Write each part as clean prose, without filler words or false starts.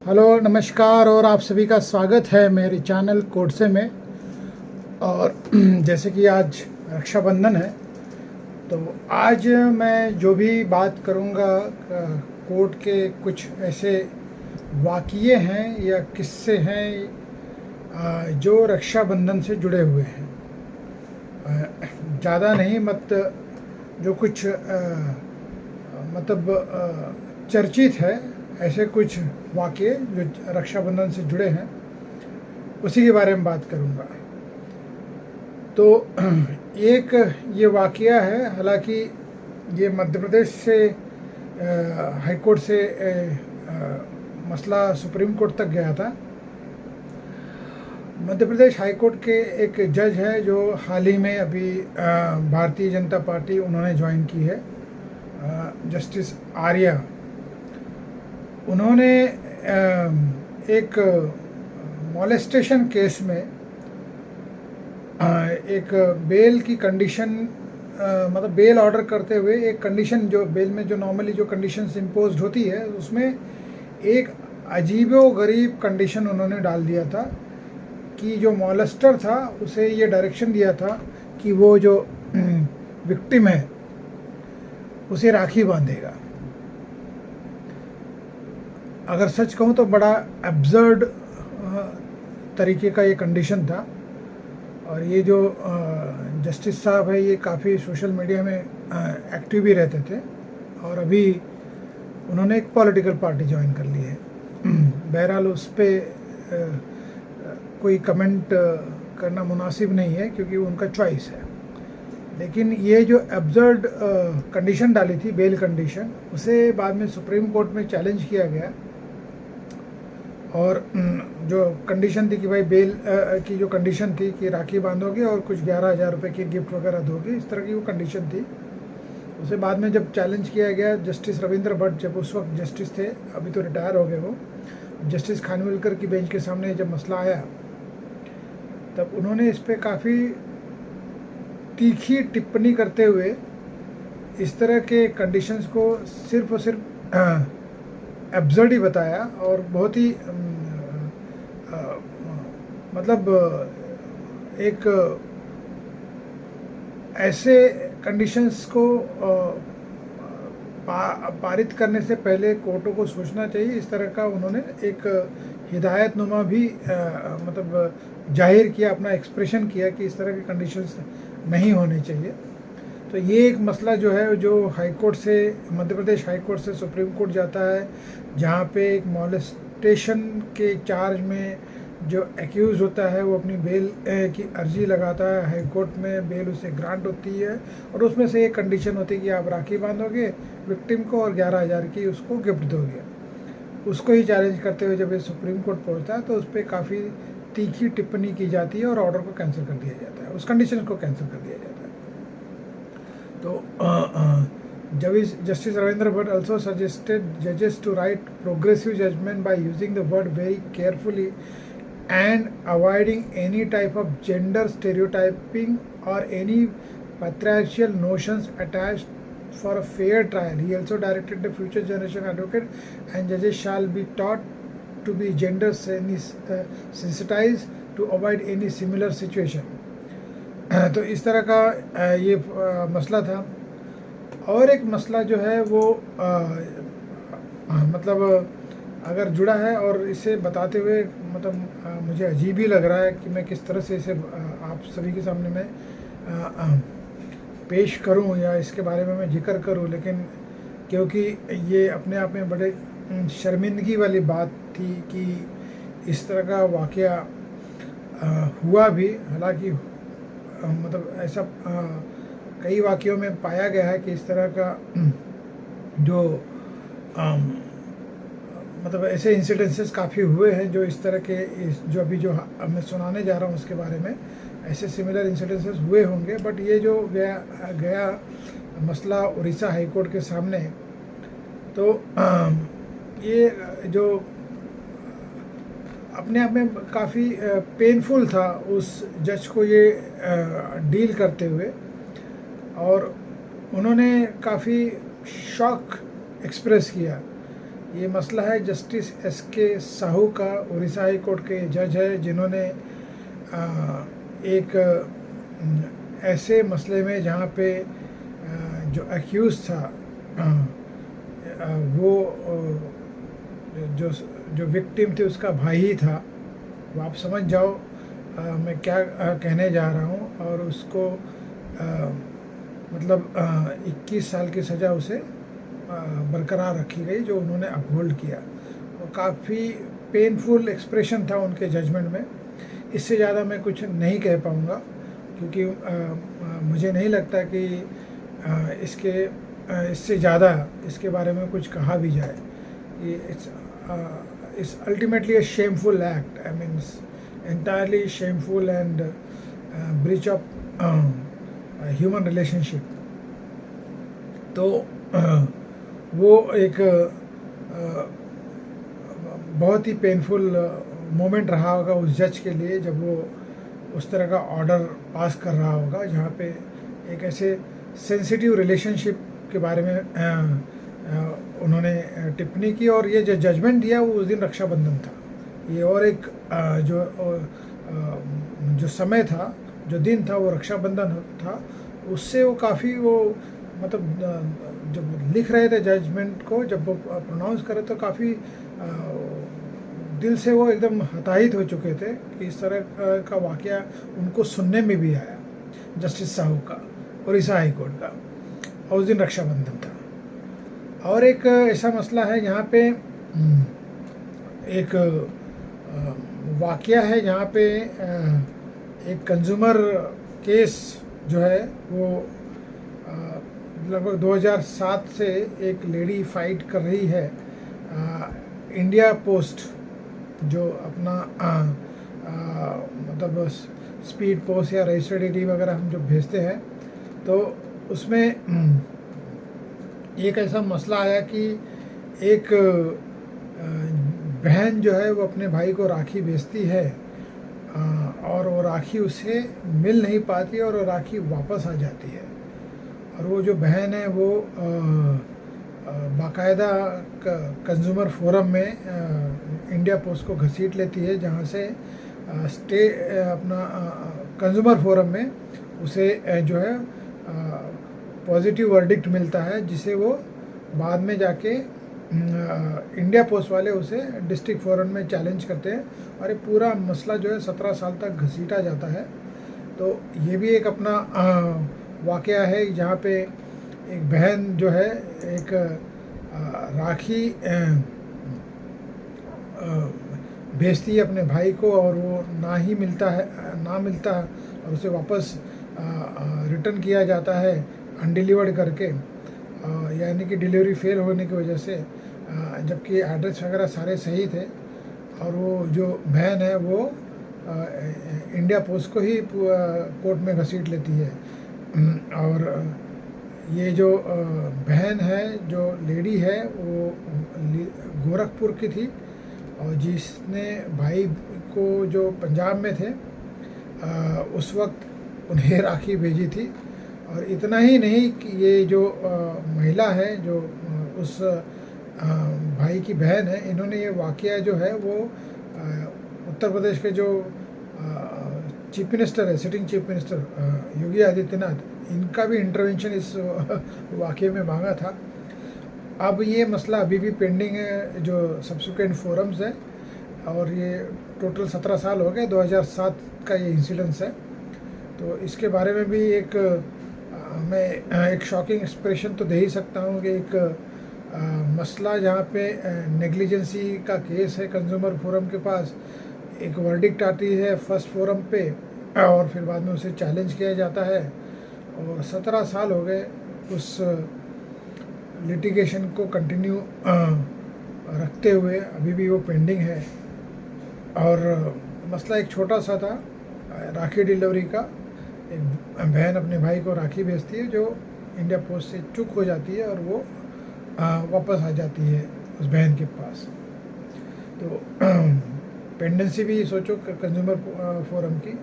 Hello नमस्कार और आप सभी का स्वागत है मेरे चैनल कोडसे में। और जैसे कि आज रक्षाबंधन है तो आज मैं जो भी बात करूंगा कोड के कुछ ऐसे वाक़ये हैं या किस्से हैं जो रक्षाबंधन से जुड़े हुए हैं। ज़्यादा नहीं जो कुछ चर्चित है, ऐसे कुछ वाक़ये जो रक्षाबंधन से जुड़े हैं उसी के बारे में बात करूंगा। तो एक ये वाक़या है, हालांकि ये मध्य प्रदेश से हाई कोर्ट से मसला सुप्रीम कोर्ट तक गया था। मध्य प्रदेश हाई कोर्ट के एक जज है जो हाल ही में अभी भारतीय जनता पार्टी उन्होंने ज्वाइन की है, जस्टिस आर्या। उन्होंने एक मॉलेस्टेशन केस में एक बेल की कंडीशन बेल ऑर्डर करते हुए एक कंडीशन, जो बेल में जो नॉर्मली जो कंडीशंस इम्पोज्ड होती है उसमें एक अजीबोगरीब कंडीशन उन्होंने डाल दिया था कि जो मॉलेस्टर था उसे ये डायरेक्शन दिया था कि वो जो विक्टिम है उसे राखी बांधेगा। अगर सच कहूँ तो बड़ा एब्सर्ड तरीके का ये कंडीशन था। और ये जो जस्टिस साहब है ये काफ़ी सोशल मीडिया में एक्टिव भी रहते थे और अभी उन्होंने एक पॉलिटिकल पार्टी ज्वाइन कर ली है। बहरहाल उस पर कोई कमेंट करना मुनासिब नहीं है क्योंकि उनका चॉइस है। लेकिन ये जो एब्सर्ड कंडीशन डाली थी, बेल कंडीशन, उसे बाद में सुप्रीम कोर्ट में चैलेंज किया गया। और जो कंडीशन थी कि भाई बेल की जो कंडीशन थी कि राखी बांधोगे और कुछ 11,000 रुपये की गिफ्ट वगैरह दोगे, इस तरह की वो कंडीशन थी। उसे बाद में जब चैलेंज किया गया, जस्टिस रविंद्र भट्ट जब उस वक्त जस्टिस थे, अभी तो रिटायर हो गए वो, जस्टिस खानविलकर की बेंच के सामने जब मसला आया तब उन्होंने इस पर काफ़ी तीखी टिप्पणी करते हुए इस तरह के कंडीशंस को सिर्फ और सिर्फ एब्सर्ड ही बताया और बहुत ही एक ऐसे कंडीशंस को पारित करने से पहले कोर्टों को सोचना चाहिए। इस तरह का उन्होंने एक हिदायतनुमा भी जाहिर किया, अपना एक्सप्रेशन किया कि इस तरह के कंडीशंस नहीं होने चाहिए। तो ये एक मसला जो है जो हाई कोर्ट से, मध्य प्रदेश हाई कोर्ट से सुप्रीम कोर्ट जाता है, जहाँ पे एक मॉलेस्टेशन के चार्ज में जो एक्यूज़ होता है वो अपनी बेल की अर्जी लगाता है हाई कोर्ट में, बेल उसे ग्रांट होती है और उसमें से एक कंडीशन होती है कि आप राखी बांधोगे विक्टिम को और 11,000 की उसको गिफ्ट दोगे। उसको ही चैलेंज करते हुए जब ये सुप्रीम कोर्ट पहुँचता है तो उस पर काफ़ी तीखी टिप्पणी की जाती है और ऑर्डर को कैंसिल कर दिया जाता है, उस कंडीशन को कैंसिल कर दिया जाता है। तो justice Ravindra Bhatt also suggested judges to write progressive judgment by using the word very carefully and avoiding any type of gender stereotyping or any patriarchal notions attached for a fair trial. He also directed the future generation advocate and judges shall be taught to be gender sensitized to avoid any similar situation. तो इस तरह का ये मसला था। और एक मसला जो है वो अगर जुड़ा है और इसे बताते हुए मुझे अजीब ही लग रहा है कि मैं किस तरह से इसे आप सभी के सामने में पेश करूं या इसके बारे में मैं जिक्र करूं, लेकिन क्योंकि ये अपने आप में बड़े शर्मिंदगी वाली बात थी कि इस तरह का वाक़या हुआ भी। हालांकि ऐसा कई वाक़यों में पाया गया है कि इस तरह का जो ऐसे इंसिडेंसेस काफ़ी हुए हैं जो इस तरह के जो अभी जो मैं सुनाने जा रहा हूँ उसके बारे में ऐसे सिमिलर इंसिडेंसेस हुए होंगे। बट ये जो गया मसला उड़ीसा हाई कोर्ट के सामने, तो ये जो अपने आप में काफ़ी पेनफुल था उस जज को ये डील करते हुए। और उन्होंने काफ़ी शॉक एक्सप्रेस किया ये मसला है जस्टिस एस.के. साहू का, उड़ीसा हाई कोर्ट के जज है, जिन्होंने एक ऐसे मसले में जहाँ पे जो एक्यूज था वो जो विक्टिम थी उसका भाई ही था। वो आप समझ जाओ मैं क्या कहने जा रहा हूँ। और उसको मतलब 21 साल की सज़ा उसे बरकरार रखी गई, जो उन्होंने अपहोल्ड किया। और काफ़ी पेनफुल एक्सप्रेशन था उनके जजमेंट में। इससे ज़्यादा मैं कुछ नहीं कह पाऊँगा, क्योंकि मुझे नहीं लगता कि इससे ज़्यादा इसके बारे में कुछ कहा भी जाए। ये it's ultimately a shameful act, I mean entirely shameful and breach of human relationship। तो वो एक बहुत ही पेनफुल मोमेंट रहा होगा उस जज के लिए, जब वो उस तरह का ऑर्डर पास कर रहा होगा, जहाँ पे एक ऐसे सेंसिटिव रिलेशनशिप के बारे में उन्होंने टिप्पणी की। और ये जो जजमेंट दिया वो उस दिन रक्षाबंधन था। ये और एक जो समय था, जो दिन था, वो रक्षाबंधन था। उससे वो काफ़ी वो मतलब जब लिख रहे थे जजमेंट को, जब वो प्रोनाउंस करे तो काफ़ी दिल से वो एकदम हताहित हो चुके थे कि इस तरह का वाक़या उनको सुनने में भी आया जस्टिस साहू का, उड़ीसा हाई कोर्ट का। और उस दिन रक्षाबंधन था। और एक ऐसा मसला है जहाँ पे एक वाक़या है जहाँ पे एक कंज्यूमर केस जो है वो लगभग 2007 से एक लेडी फाइट कर रही है। इंडिया पोस्ट जो अपना मतलब स्पीड पोस्ट या रजिस्टर्ड एडी वगैरह हम जो भेजते हैं, तो उसमें एक ऐसा मसला आया कि एक बहन जो है वो अपने भाई को राखी भेजती है और वो राखी उसे मिल नहीं पाती और वो राखी वापस आ जाती है। और वो जो बहन है वो बाकायदा कंज्यूमर फोरम में इंडिया पोस्ट को घसीट लेती है, जहाँ से अपना कंज्यूमर फोरम में उसे जो है पॉजिटिव वर्डिक्ट मिलता है, जिसे वो बाद में जाके इंडिया पोस्ट वाले उसे डिस्ट्रिक्ट फोरम में चैलेंज करते हैं। और ये पूरा मसला जो है 17 साल तक घसीटा जाता है। तो ये भी एक अपना वाक़या है जहाँ पे एक बहन जो है एक राखी भेजती है अपने भाई को, और वो ना मिलता है और उसे वापस रिटर्न किया जाता है अनडिलीवर्ड करके, यानी कि डिलीवरी फेल होने की वजह से, जबकि एड्रेस वगैरह सारे सही थे। और वो जो बहन है वो इंडिया पोस्ट को ही कोर्ट में घसीट लेती है। और ये जो बहन है, जो लेडी है, वो गोरखपुर की थी, और जिसने भाई को जो पंजाब में थे उस वक्त उन्हें राखी भेजी थी। और इतना ही नहीं कि ये जो महिला है, जो उस भाई की बहन है, इन्होंने ये वाक़या जो है वो उत्तर प्रदेश के जो चीफ मिनिस्टर है, sitting chief minister Yogi Adityanath, इनका भी इंटरवेंशन इस वाक़ये में मांगा था। अब ये मसला अभी भी पेंडिंग है, जो सब्सिक्वेंट फोरम्स है, और ये टोटल 17 साल हो गए, 2007 का ये इंसिडेंस है। तो इसके बारे में भी मैं एक शॉकिंग एक्सप्रेशन तो दे ही सकता हूँ कि एक मसला जहाँ पे नेग्लिजेंसी का केस है कंज्यूमर फोरम के पास, एक वर्डिक्ट आती है फर्स्ट फोरम पे, और फिर बाद में उसे चैलेंज किया जाता है, और 17 साल हो गए उस लिटिगेशन को कंटिन्यू रखते हुए अभी भी वो पेंडिंग है। और मसला एक छोटा सा था, राखी डिलीवरी का। एक बहन अपने भाई को राखी भेजती है, जो इंडिया पोस्ट से चूक हो जाती है, और वो वापस आ जाती है उस बहन के पास। तो पेंडेंसी भी सोचो कंज्यूमर फोरम की।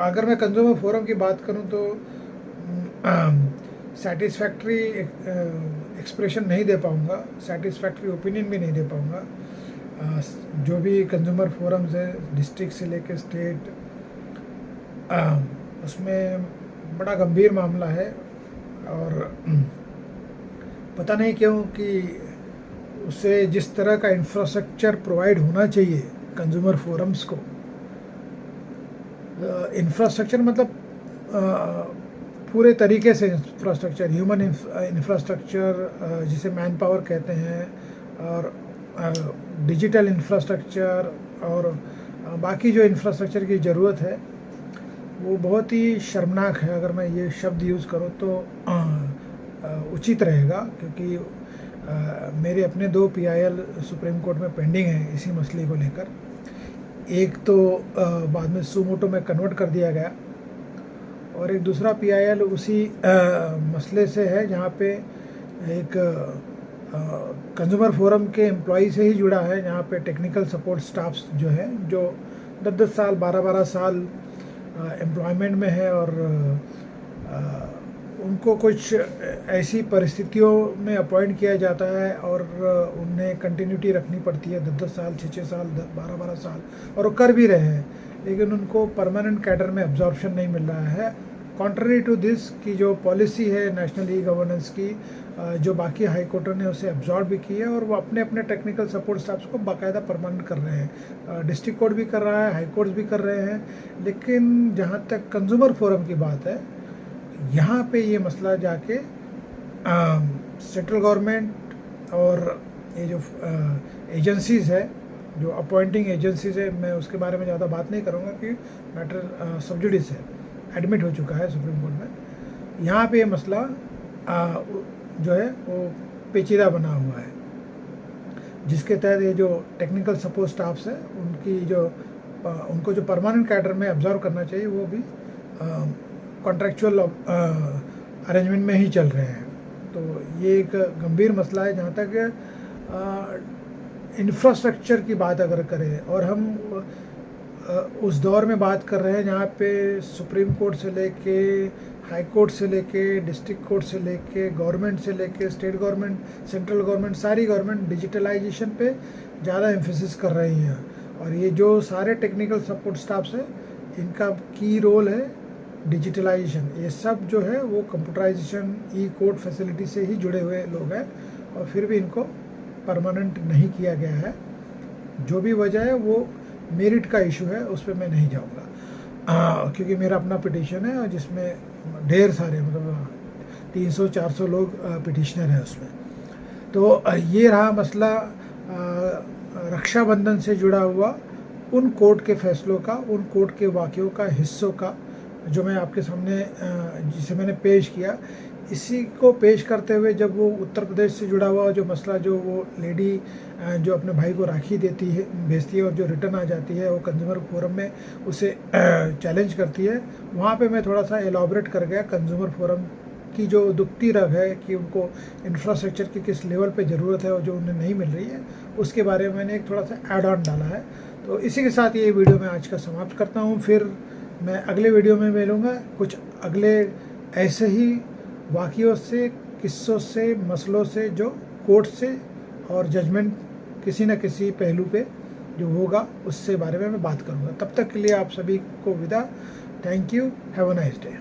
अगर मैं कंज्यूमर फोरम की बात करूं तो सेटिस्फैक्ट्री एक्सप्रेशन नहीं दे पाऊँगा, सेटिस्फैक्ट्री ओपिनियन भी नहीं दे पाऊँगा। जो भी कंज्यूमर फोरम्स है डिस्ट्रिक्ट से लेकर स्टेट, उसमें बड़ा गंभीर मामला है और पता नहीं क्यों कि उसे जिस तरह का इंफ्रास्ट्रक्चर प्रोवाइड होना चाहिए कंज्यूमर फोरम्स को, इंफ्रास्ट्रक्चर मतलब पूरे तरीके से इंफ्रास्ट्रक्चर, ह्यूमन इंफ्रास्ट्रक्चर जिसे मैन पावर कहते हैं, और डिजिटल इंफ्रास्ट्रक्चर और बाकी जो इंफ्रास्ट्रक्चर की ज़रूरत है वो बहुत ही शर्मनाक है। अगर मैं ये शब्द यूज़ करूँ तो उचित रहेगा, क्योंकि मेरे अपने 2 PIL सुप्रीम कोर्ट में पेंडिंग हैं इसी मसले को लेकर। एक तो बाद में सुमोटो में कन्वर्ट कर दिया गया और एक दूसरा PIL उसी मसले से है जहाँ पे एक कंज्यूमर फोरम के एम्प्लॉई से ही जुड़ा है, जहाँ पे टेक्निकल सपोर्ट स्टाफ्स जो है जो 10-10 साल 12-12 साल एम्प्लॉयमेंट में है और उनको कुछ ऐसी परिस्थितियों में अपॉइंट किया जाता है और उन्हें कंटिन्यूटी रखनी पड़ती है 10-10 साल 6-6 साल 12-12 साल, और वो कर भी रहे हैं, लेकिन उनको परमानेंट कैडर में अब्जॉर्प्शन नहीं मिल रहा है। कॉन्ट्ररी टू दिस की जो पॉलिसी है नेशनल ई गवर्नेंस की, जो बाकी हाई कोर्टों ने उसे अब्जॉर्ब भी की है और वो अपने अपने टेक्निकल सपोर्ट स्टाफ्स को बाकायदा परमानेंट कर रहे हैं। डिस्ट्रिक्ट कोर्ट भी कर रहा है, हाई कोर्ट्स भी कर रहे हैं, लेकिन जहाँ तक कंज्यूमर फोरम की बात है, यहाँ पे ये मसला जाके सेंट्रल गवर्नमेंट और ये जो एजेंसीज़ है, जो अपॉइंटिंग एजेंसीज़ है, मैं उसके बारे में ज़्यादा बात नहीं करूँगा कि मैटर सब जुडिस है, एडमिट हो चुका है सुप्रीम कोर्ट में। यहाँ पे ये मसला जो है वो पेचीदा बना हुआ है, जिसके तहत ये जो टेक्निकल सपोर्ट स्टाफ्स है उनको जो परमानेंट कैडर में ऑब्जर्व करना चाहिए वो भी कॉन्ट्रैक्चुअल अरेंजमेंट में ही चल रहे हैं। तो ये एक गंभीर मसला है। जहाँ तक इंफ्रास्ट्रक्चर की बात अगर करें, और हम उस दौर में बात कर रहे हैं जहाँ पे सुप्रीम कोर्ट से लेके हाई कोर्ट से लेके डिस्ट्रिक्ट कोर्ट से लेके गवर्नमेंट से लेके स्टेट गवर्नमेंट, सेंट्रल गवर्नमेंट, सारी गवर्नमेंट डिजिटलाइजेशन पे ज़्यादा एम्फेसिस कर रही हैं, और ये जो सारे टेक्निकल सपोर्ट स्टाफ्स हैं इनका की रोल है डिजिटलाइजेशन। ये सब जो है वो कंप्यूटराइजेशन, ई कोर्ट फैसिलिटी से ही जुड़े हुए लोग हैं, और फिर भी इनको परमानेंट नहीं किया गया है। जो भी वजह है वो मेरिट का इशू है, उस पर मैं नहीं जाऊँगा, क्योंकि मेरा अपना पिटीशन है जिसमें ढेर सारे मतलब 300-400 लोग पिटिशनर हैं उसमें। तो ये रहा मसला रक्षाबंधन से जुड़ा हुआ उन कोर्ट के फैसलों का, उन कोर्ट के वाक़यों का, हिस्सों का, जो मैं आपके सामने जिसे मैंने पेश किया। इसी को पेश करते हुए जब वो उत्तर प्रदेश से जुड़ा हुआ जो मसला, जो वो लेडी जो अपने भाई को राखी देती है, भेजती है और जो रिटर्न आ जाती है, वो कंज्यूमर फोरम में उसे चैलेंज करती है, वहाँ पे मैं थोड़ा सा एलॉबरेट कर गया कंज्यूमर फोरम की जो दुखती रग है कि उनको इंफ्रास्ट्रक्चर की किस लेवल पे ज़रूरत है और जो उन्हें नहीं मिल रही है, उसके बारे में मैंने एक थोड़ा सा ऐड ऑन डाला है। तो इसी के साथ ये वीडियो मैं आज का समाप्त करता हूँ। फिर मैं अगले वीडियो में मिलूँगा कुछ अगले ऐसे ही वाक़ियों से, किस्सों से, मसलों से, जो कोर्ट से और जजमेंट किसी न किसी पहलू पे जो होगा उससे बारे में मैं बात करूँगा। तब तक के लिए आप सभी को विदा। Thank you, have a nice day.